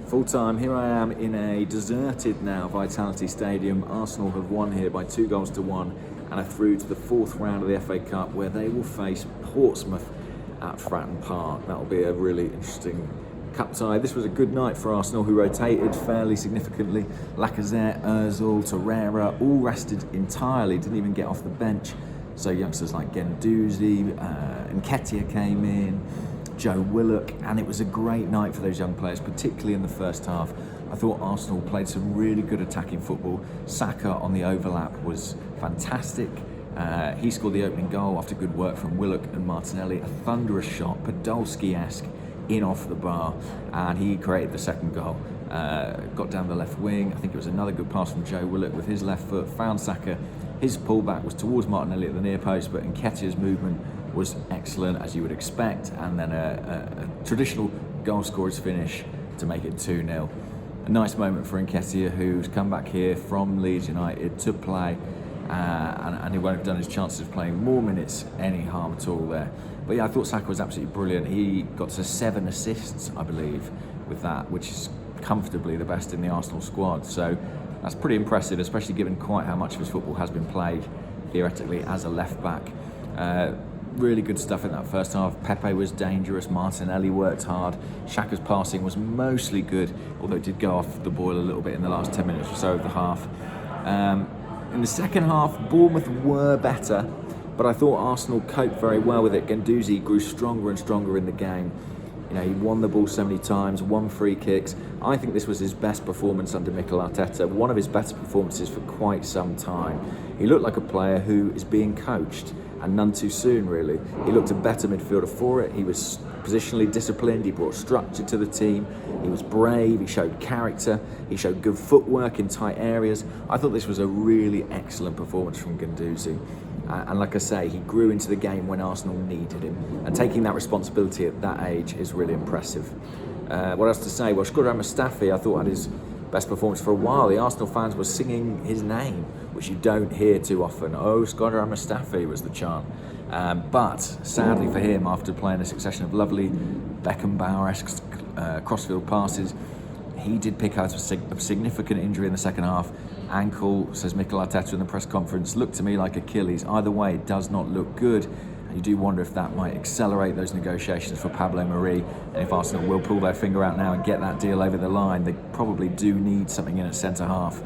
Full time, here I am in a deserted now Vitality Stadium. Arsenal have won here by 2-1 and are through to the fourth round of the FA Cup, where they will face Portsmouth at Fratton Park. That'll be a really interesting cup tie. This was a good night for Arsenal, who rotated fairly significantly. Lacazette, Ozil, Torreira all rested entirely, didn't even get off the bench. So youngsters like Guendouzi, Nketiah came in, Joe Willock, and it was a great night for those young players, particularly in the first half. I thought Arsenal played some really good attacking football. Saka on the overlap was fantastic. He scored the opening goal after good work from Willock and Martinelli. A thunderous shot, Podolski-esque, in off the bar, and he created the second goal. Got down the left wing. I think it was another good pass from Joe Willock with his left foot, found Saka. His pullback was towards Martinelli at the near post, but Nketiah's movement was excellent, as you would expect, and then a traditional goal scorer's finish to make it 2-0. A nice moment for Nketiah, who's come back here from Leeds United to play, and he won't have done his chances of playing more minutes any harm at all there. But yeah, I thought Saka was absolutely brilliant. He got to 7 assists, I believe, with that, which is comfortably the best in the Arsenal squad. So that's pretty impressive, especially given quite how much of his football has been played, theoretically, as a left-back. Really good stuff in that first half. Pepe was dangerous, Martinelli worked hard, Xhaka's passing was mostly good, although it did go off the boil a little bit in the last 10 minutes or so of the half. In the second half, Bournemouth were better, but I thought Arsenal coped very well with it. Guendouzi grew stronger and stronger in the game. You know, he won the ball so many times, won free kicks. I think this was his best performance under Mikel Arteta, one of his better performances for quite some time. He looked like a player who is being coached, and none too soon, really. He looked a better midfielder for it. He was positionally disciplined, he brought structure to the team, he was brave, he showed character, he showed good footwork in tight areas. I thought this was a really excellent performance from Guendouzi. And like I say, he grew into the game when Arsenal needed him. And taking that responsibility at that age is really impressive. What else to say? Well, Shkodran Mustafi, I thought, had his best performance for a while. The Arsenal fans were singing his name, which you don't hear too often. Oh, Shkodran Mustafi was the chant. But sadly for him, after playing a succession of lovely Beckenbauer-esque crossfield passes, he did pick out a significant injury in the second half. Ankle, says Mikel Arteta in the press conference, looked to me like Achilles. Either way, it does not look good. And you do wonder if that might accelerate those negotiations for Pablo Mari. And if Arsenal will pull their finger out now and get that deal over the line, they probably do need something in at centre-half.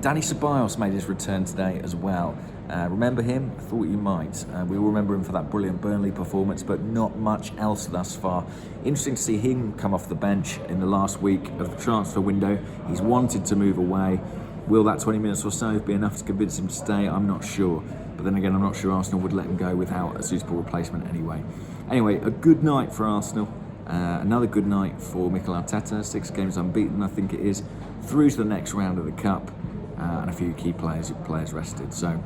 Danny Ceballos made his return today as well. Remember him? I thought you might. We all remember him for that brilliant Burnley performance, but not much else thus far. Interesting to see him come off the bench in the last week of the transfer window. He's wanted to move away. Will that 20 minutes or so be enough to convince him to stay? I'm not sure. But then again, I'm not sure Arsenal would let him go without a suitable replacement anyway. Anyway, a good night for Arsenal. Another good night for Mikel Arteta. 6 games unbeaten, I think it is. Through to the next round of the Cup. And a few key players rested. So,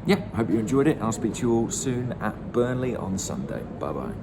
yeah, hope you enjoyed it. I'll speak to you all soon at Burnley on Sunday. Bye-bye.